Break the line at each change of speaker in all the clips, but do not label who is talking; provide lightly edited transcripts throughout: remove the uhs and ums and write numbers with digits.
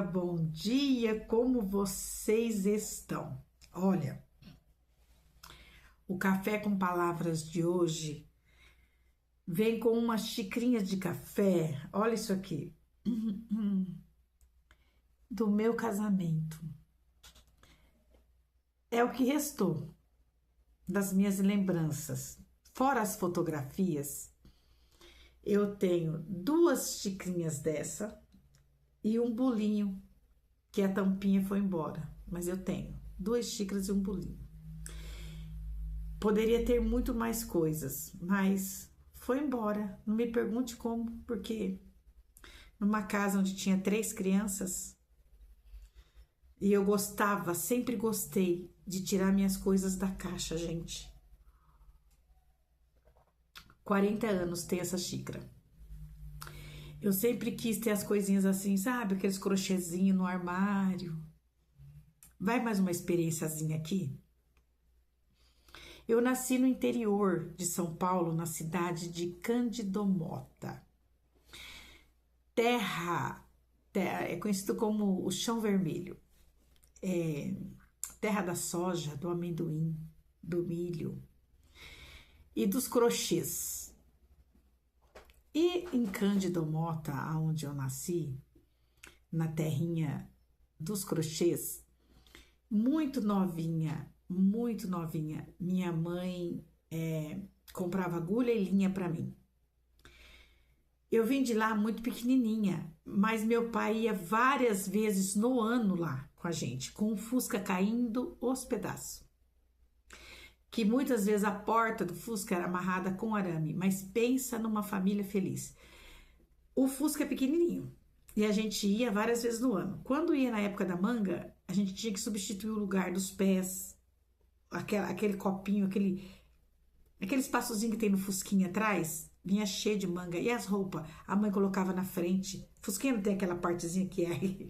bom dia, como vocês estão? Olha, o Café com Palavras de hoje vem com uma xicrinha de café, olha isso aqui, do meu casamento. É o que restou das minhas lembranças. Fora as fotografias, eu tenho 2 xicrinhas dessa e um bolinho, que a tampinha foi embora. Mas eu tenho 2 xícaras e um bolinho. Poderia ter muito mais coisas, mas foi embora. Não me pergunte como, porque numa casa onde tinha 3 crianças, e eu gostava, sempre gostei de tirar minhas coisas da caixa, gente. 40 anos tem essa xícara. Eu sempre quis ter as coisinhas assim, sabe? Aqueles crochêzinhos no armário. Vai mais uma experiênciazinha aqui. Eu nasci no interior de São Paulo, na cidade de Cândido Mota. Terra é conhecido como o chão vermelho. Terra da soja, do amendoim, do milho e dos crochês. E em Cândido Mota, onde eu nasci, na terrinha dos crochês, muito novinha, minha mãe comprava agulha e linha para mim. Eu vim de lá muito pequenininha, mas meu pai ia várias vezes no ano lá com a gente, com o Fusca caindo os pedaços. Que muitas vezes a porta do Fusca era amarrada com arame, mas pensa numa família feliz. O Fusca é pequenininho e a gente ia várias vezes no ano. Quando ia na época da manga, a gente tinha que substituir o lugar dos pés, aquele copinho, aquele espaçozinho que tem no Fusquinha atrás, vinha cheio de manga. E as roupas, a mãe colocava na frente. Fusquinha não tem aquela partezinha que é...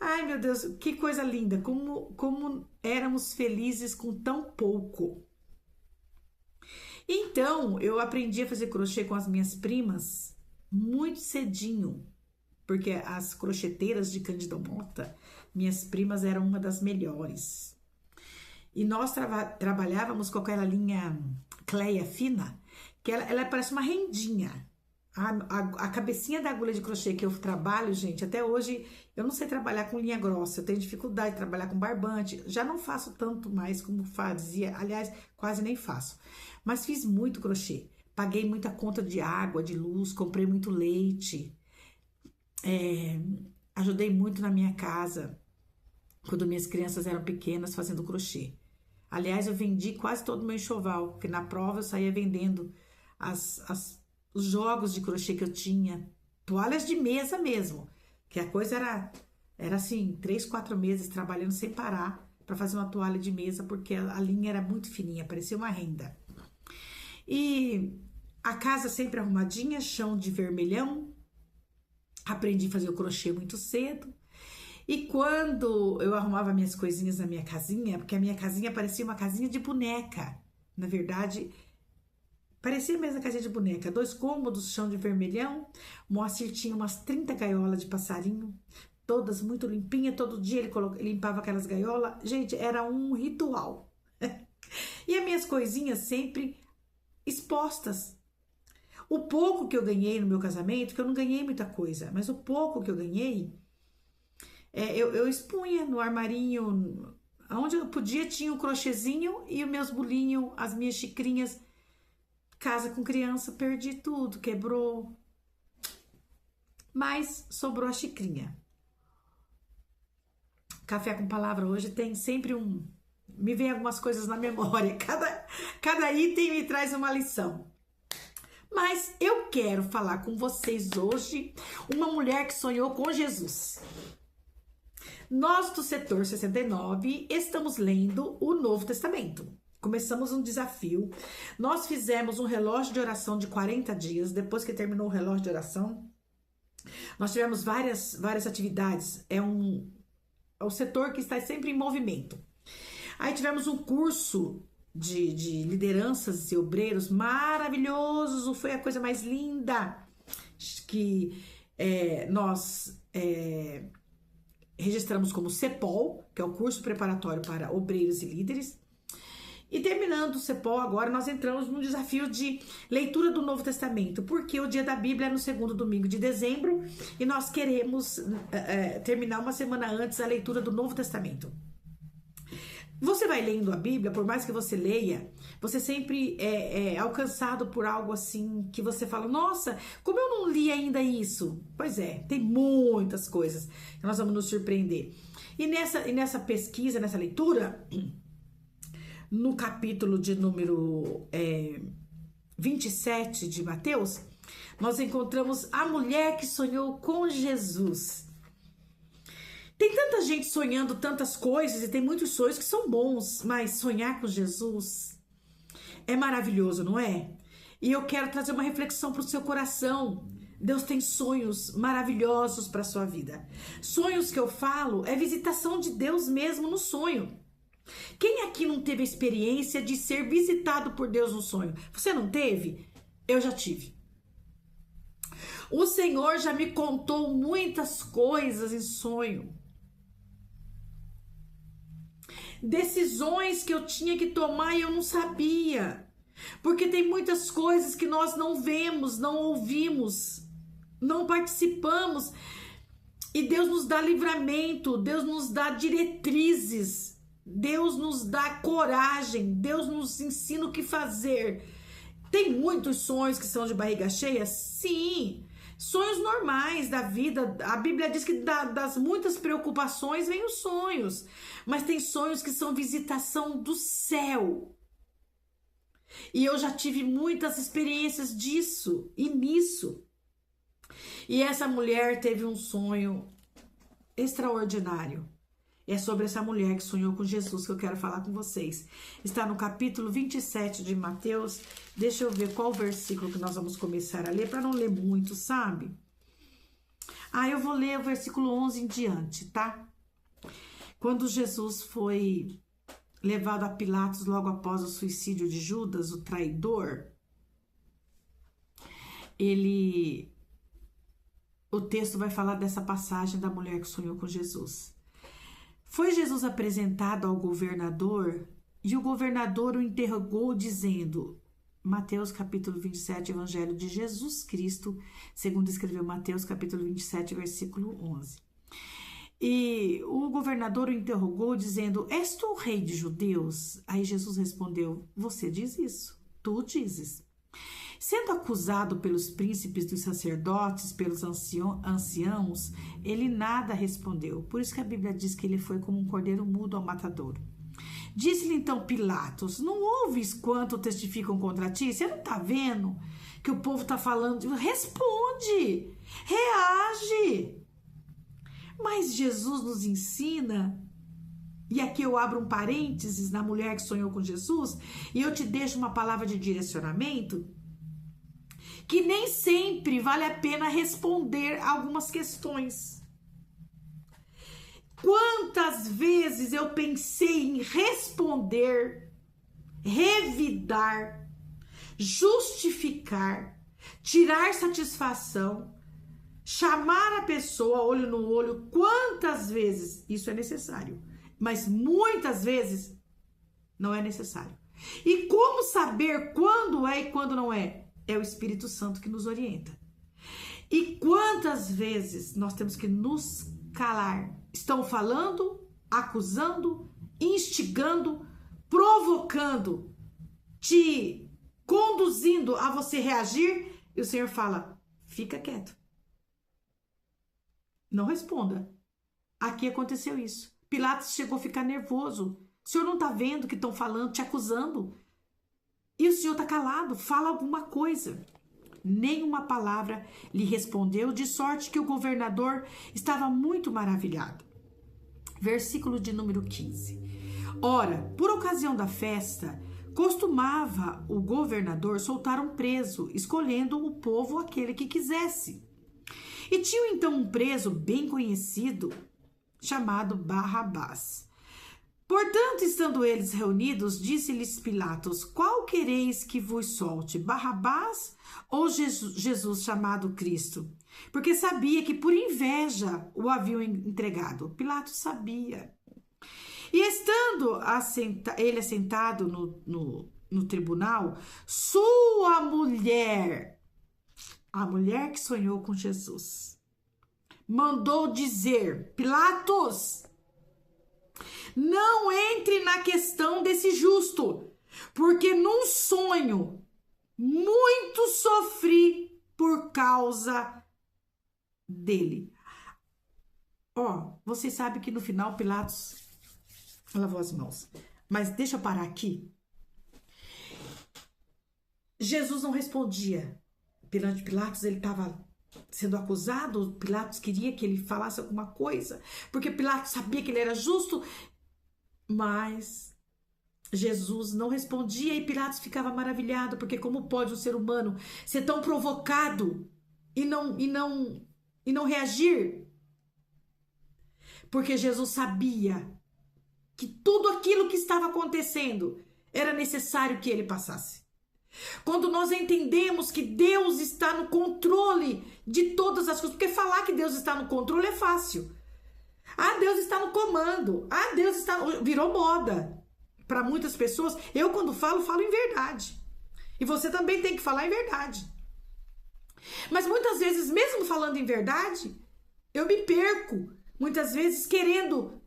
Ai, meu Deus, que coisa linda, como éramos felizes com tão pouco. Então, eu aprendi a fazer crochê com as minhas primas muito cedinho, porque as crocheteiras de Cândido Mota, minhas primas eram uma das melhores. E nós trabalhávamos com aquela linha Cleia fina, que ela parece uma rendinha. A cabecinha da agulha de crochê que eu trabalho, gente, até hoje eu não sei trabalhar com linha grossa, eu tenho dificuldade de trabalhar com barbante, já não faço tanto mais como fazia, aliás, quase nem faço, mas fiz muito crochê, paguei muita conta de água, de luz, comprei muito leite, ajudei muito na minha casa, quando minhas crianças eram pequenas, fazendo crochê. Aliás, eu vendi quase todo o meu enxoval, porque na prova eu saía vendendo os jogos de crochê que eu tinha, toalhas de mesa mesmo, que a coisa era assim, 3, 4 meses trabalhando sem parar para fazer uma toalha de mesa, porque a linha era muito fininha, parecia uma renda. E a casa sempre arrumadinha, chão de vermelhão, aprendi a fazer o crochê muito cedo. E quando eu arrumava minhas coisinhas na minha casinha, porque a minha casinha parecia uma casinha de boneca, na verdade... Parecia mesmo a casinha de boneca, 2 cômodos, chão de vermelhão, Moacir tinha umas 30 gaiolas de passarinho, todas muito limpinhas, todo dia ele limpava aquelas gaiolas, gente, era um ritual. E as minhas coisinhas sempre expostas. O pouco que eu ganhei no meu casamento, que eu não ganhei muita coisa, mas o pouco que eu ganhei, eu expunha no armarinho, onde eu podia tinha o crochêzinho e os meus bolinhos, as minhas xicrinhas. Casa com criança, perdi tudo, quebrou. Mas sobrou a xicrinha. Café com Palavra hoje tem sempre me vem algumas coisas na memória. Cada item me traz uma lição. Mas eu quero falar com vocês hoje uma mulher que sonhou com Jesus. Nós do setor 69 estamos lendo o Novo Testamento. Começamos um desafio, nós fizemos um relógio de oração de 40 dias, depois que terminou o relógio de oração, nós tivemos várias atividades, é o setor que está sempre em movimento. Aí tivemos um curso de lideranças e obreiros maravilhoso, foi a coisa mais linda, que nós registramos como CEPOL, que é o curso preparatório para obreiros e líderes. E terminando o CEPOL, agora nós entramos no desafio de leitura do Novo Testamento, porque o dia da Bíblia é no segundo domingo de dezembro e nós queremos terminar uma semana antes a leitura do Novo Testamento. Você vai lendo a Bíblia, por mais que você leia, você sempre é alcançado por algo assim que você fala, nossa, como eu não li ainda isso? Pois é, tem muitas coisas que nós vamos nos surpreender. E nessa pesquisa, nessa leitura, no capítulo de número 27 de Mateus, nós encontramos a mulher que sonhou com Jesus. Tem tanta gente sonhando tantas coisas e tem muitos sonhos que são bons, mas sonhar com Jesus é maravilhoso, não é? E eu quero trazer uma reflexão para o seu coração. Deus tem sonhos maravilhosos para a sua vida. Sonhos que eu falo é visitação de Deus mesmo no sonho. Quem aqui não teve a experiência de ser visitado por Deus no sonho? Você não teve? Eu já tive. O Senhor já me contou muitas coisas em sonho. Decisões que eu tinha que tomar e eu não sabia. Porque tem muitas coisas que nós não vemos, não ouvimos, não participamos. E Deus nos dá livramento, Deus nos dá diretrizes, Deus nos dá coragem, Deus nos ensina o que fazer. Tem muitos sonhos que são de barriga cheia? Sim. Sonhos normais da vida. A Bíblia diz que das muitas preocupações vem os sonhos. Mas tem sonhos que são visitação do céu. E eu já tive muitas experiências disso e nisso. E essa mulher teve um sonho extraordinário. É sobre essa mulher que sonhou com Jesus que eu quero falar com vocês. Está no capítulo 27 de Mateus. Deixa eu ver qual versículo que nós vamos começar a ler, para não ler muito, sabe? Eu vou ler o versículo 11 em diante, tá? Quando Jesus foi levado a Pilatos logo após o suicídio de Judas, o traidor, o texto vai falar dessa passagem da mulher que sonhou com Jesus. Foi Jesus apresentado ao governador e o governador o interrogou dizendo, Mateus capítulo 27, Evangelho de Jesus Cristo, segundo escreveu Mateus capítulo 27, versículo 11. E o governador o interrogou dizendo, és tu o rei de judeus? Aí Jesus respondeu, você diz isso, tu dizes. Sendo acusado pelos príncipes dos sacerdotes, pelos anciãos, ele nada respondeu. Por isso que a Bíblia diz que ele foi como um cordeiro mudo ao matadouro. Disse-lhe então Pilatos, não ouves quanto testificam contra ti? Você não está vendo que o povo está falando? Responde, reage. Mas Jesus nos ensina, e aqui eu abro um parênteses na mulher que sonhou com Jesus, e eu te deixo uma palavra de direcionamento, que nem sempre vale a pena responder algumas questões. Quantas vezes eu pensei em responder, revidar, justificar, tirar satisfação, chamar a pessoa olho no olho, quantas vezes isso é necessário, mas muitas vezes não é necessário. E como saber quando é e quando não é? É o Espírito Santo que nos orienta. E quantas vezes nós temos que nos calar? Estão falando, acusando, instigando, provocando, te conduzindo a você reagir, e o Senhor fala, fica quieto. Não responda. Aqui aconteceu isso. Pilatos chegou a ficar nervoso. O Senhor não está vendo que estão falando, te acusando? E o Senhor está calado, fala alguma coisa. Nenhuma palavra lhe respondeu, de sorte que o governador estava muito maravilhado. Versículo de número 15. Ora, por ocasião da festa, costumava o governador soltar um preso, escolhendo o povo aquele que quisesse. E tinha então um preso bem conhecido, chamado Barrabás. Portanto, estando eles reunidos, disse-lhes Pilatos, qual quereis que vos solte, Barrabás ou Jesus chamado Cristo? porque sabia que por inveja o haviam entregado. Pilatos sabia. E estando ele assentado no tribunal, sua mulher, a mulher que sonhou com Jesus, mandou dizer: Pilatos, não entre na questão desse justo, porque num sonho muito sofri por causa dele. Você sabe que no final Pilatos lavou as mãos. Mas deixa eu parar aqui. Jesus não respondia. Perante Pilatos, ele estava sendo acusado. Pilatos queria que ele falasse alguma coisa, porque Pilatos sabia que ele era justo, mas Jesus não respondia e Pilatos ficava maravilhado, porque como pode um ser humano ser tão provocado e não reagir? Porque Jesus sabia que tudo aquilo que estava acontecendo era necessário que ele passasse. Quando nós entendemos que Deus está no controle de todas as coisas, porque falar que Deus está no controle é fácil. Deus está no comando. Deus está... Virou moda para muitas pessoas. Eu, quando falo em verdade. E você também tem que falar em verdade. Mas muitas vezes, mesmo falando em verdade, eu me perco. Muitas vezes querendo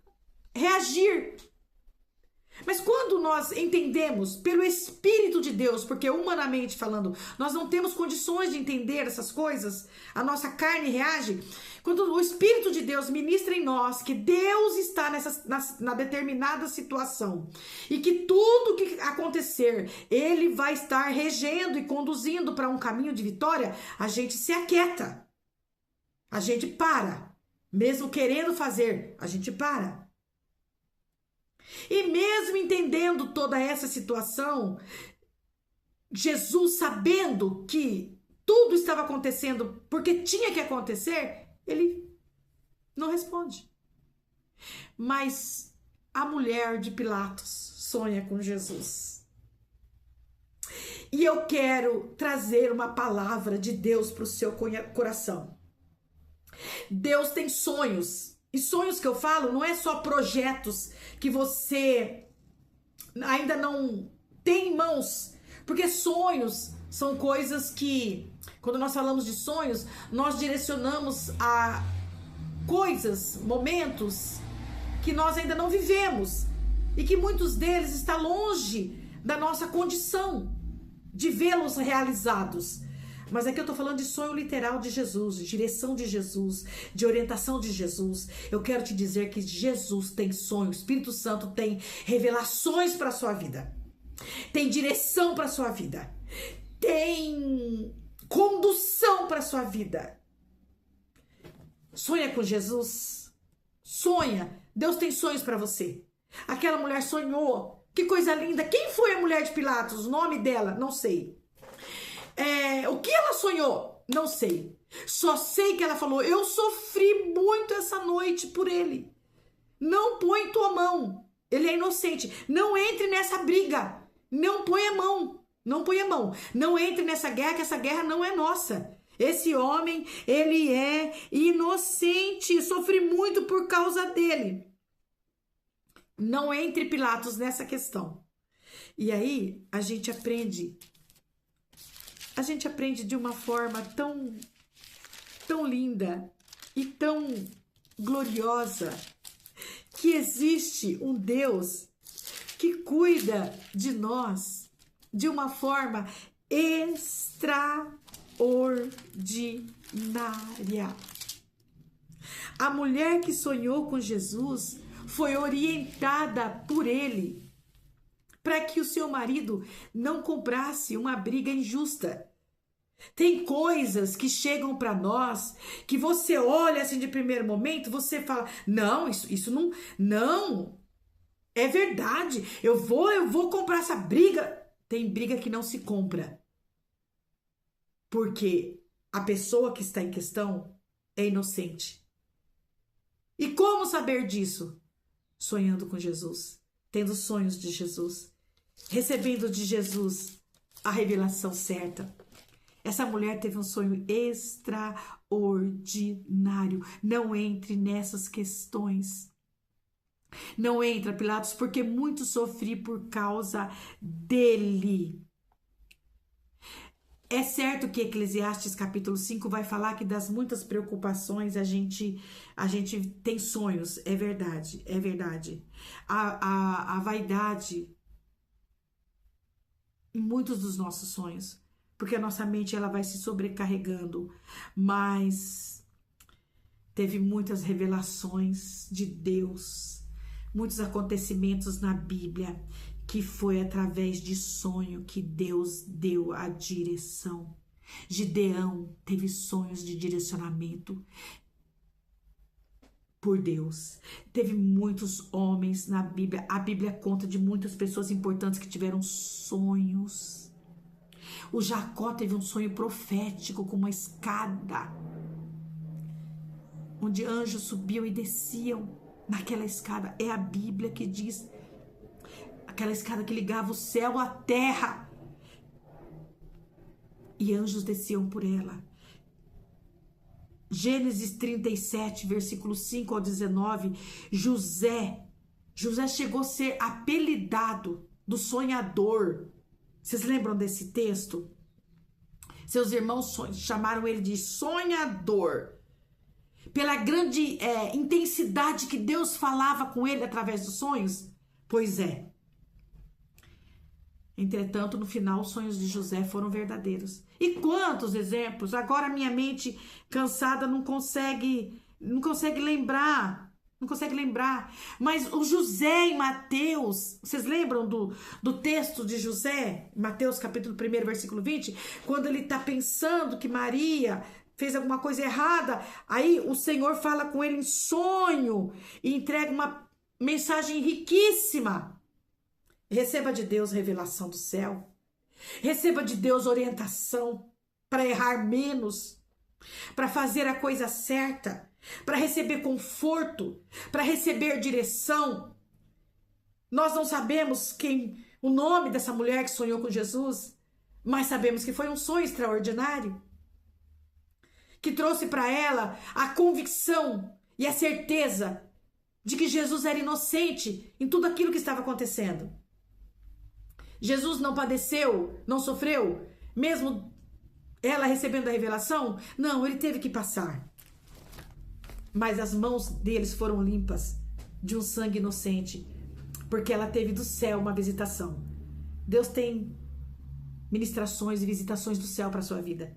reagir. Mas quando nós entendemos pelo Espírito de Deus, porque humanamente falando, nós não temos condições de entender essas coisas, a nossa carne reage. Quando o Espírito de Deus ministra em nós que Deus está na determinada situação e que tudo que acontecer, Ele vai estar regendo e conduzindo para um caminho de vitória, a gente se aquieta, a gente para. Mesmo querendo fazer, a gente para. E mesmo entendendo toda essa situação, Jesus, sabendo que tudo estava acontecendo porque tinha que acontecer, ele não responde. Mas a mulher de Pilatos sonha com Jesus. E eu quero trazer uma palavra de Deus para o seu coração. Deus tem sonhos. E sonhos que eu falo não é só projetos que você ainda não tem em mãos. Porque sonhos são coisas que, quando nós falamos de sonhos, nós direcionamos a coisas, momentos que nós ainda não vivemos. E que muitos deles estão longe da nossa condição de vê-los realizados. Mas aqui eu tô falando de sonho literal de Jesus, de direção de Jesus, de orientação de Jesus. Eu quero te dizer que Jesus tem sonho, o Espírito Santo tem revelações para sua vida. Tem direção para sua vida. Tem condução para sua vida. Sonha com Jesus? Sonha. Deus tem sonhos para você. Aquela mulher sonhou. Que coisa linda. Quem foi a mulher de Pilatos? O nome dela? Não sei. O que ela sonhou? Não sei. Só sei que ela falou: eu sofri muito essa noite por ele. Não põe tua mão. Ele é inocente. Não entre nessa briga. Não põe a mão. Não põe a mão. Não entre nessa guerra, que essa guerra não é nossa. Esse homem, ele é inocente. Sofri muito por causa dele. Não entre, Pilatos, nessa questão. E aí, a gente aprende de uma forma tão linda e tão gloriosa que existe um Deus que cuida de nós de uma forma extraordinária. A mulher que sonhou com Jesus foi orientada por ele para que o seu marido não comprasse uma briga injusta. Tem coisas que chegam para nós que você olha assim de primeiro momento, você fala: não, isso não é verdade. Eu vou comprar essa briga. Tem briga que não se compra, porque a pessoa que está em questão é inocente. E como saber disso? Sonhando com Jesus, tendo sonhos de Jesus, recebendo de Jesus a revelação certa. Essa mulher teve um sonho extraordinário. Não entre nessas questões. Não entra, Pilatos, porque muito sofri por causa dele. É certo que Eclesiastes capítulo 5 vai falar que das muitas preocupações a gente tem sonhos. É verdade, é verdade. A vaidade em muitos dos nossos sonhos, porque a nossa mente ela vai se sobrecarregando, mas teve muitas revelações de Deus, muitos acontecimentos na Bíblia, que foi através de sonho que Deus deu a direção. Gideão teve sonhos de direcionamento por Deus. Teve muitos homens na Bíblia. A Bíblia conta de muitas pessoas importantes que tiveram sonhos. O Jacó teve um sonho profético com uma escada, onde anjos subiam e desciam naquela escada. É a Bíblia que diz. Aquela escada que ligava o céu à terra. E anjos desciam por ela. Gênesis 37, versículo 5 ao 19. José chegou a ser apelidado do sonhador. Vocês lembram desse texto? Seus irmãos chamaram ele de sonhador. Pela grande intensidade que Deus falava com ele através dos sonhos. Pois é. Entretanto, no final, os sonhos de José foram verdadeiros. E quantos exemplos? Agora minha mente cansada não consegue lembrar. Não consegue lembrar. Mas o José em Mateus, vocês lembram do texto de José? Mateus capítulo 1, versículo 20? Quando ele está pensando que Maria fez alguma coisa errada, aí o Senhor fala com ele em sonho e entrega uma mensagem riquíssima. Receba de Deus revelação do céu. Receba de Deus orientação para errar menos, para fazer a coisa certa, para receber conforto, para receber direção. Nós não sabemos o nome dessa mulher que sonhou com Jesus, mas sabemos que foi um sonho extraordinário, que trouxe para ela a convicção e a certeza de que Jesus era inocente em tudo aquilo que estava acontecendo. Jesus não padeceu, não sofreu, mesmo ela recebendo a revelação? Não, ele teve que passar. Mas as mãos deles foram limpas de um sangue inocente, porque ela teve do céu uma visitação. Deus tem ministrações e visitações do céu para a sua vida.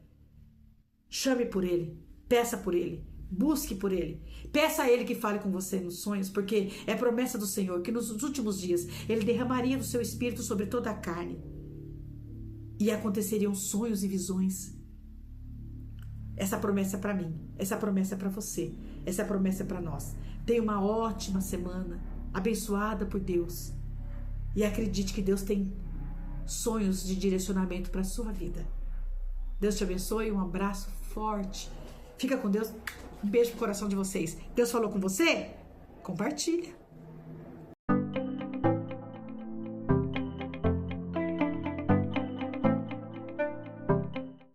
Chame por ele, peça por ele, busque por ele. Peça a ele que fale com você nos sonhos, porque é promessa do Senhor que nos últimos dias ele derramaria do seu espírito sobre toda a carne e aconteceriam sonhos e visões. Essa promessa é para mim, essa promessa é para você, essa promessa é para nós. Tenha uma ótima semana, abençoada por Deus, e acredite que Deus tem sonhos de direcionamento para a sua vida. Deus te abençoe, um abraço forte. Fica com Deus. Um beijo no coração de vocês. Deus falou com você? Compartilha.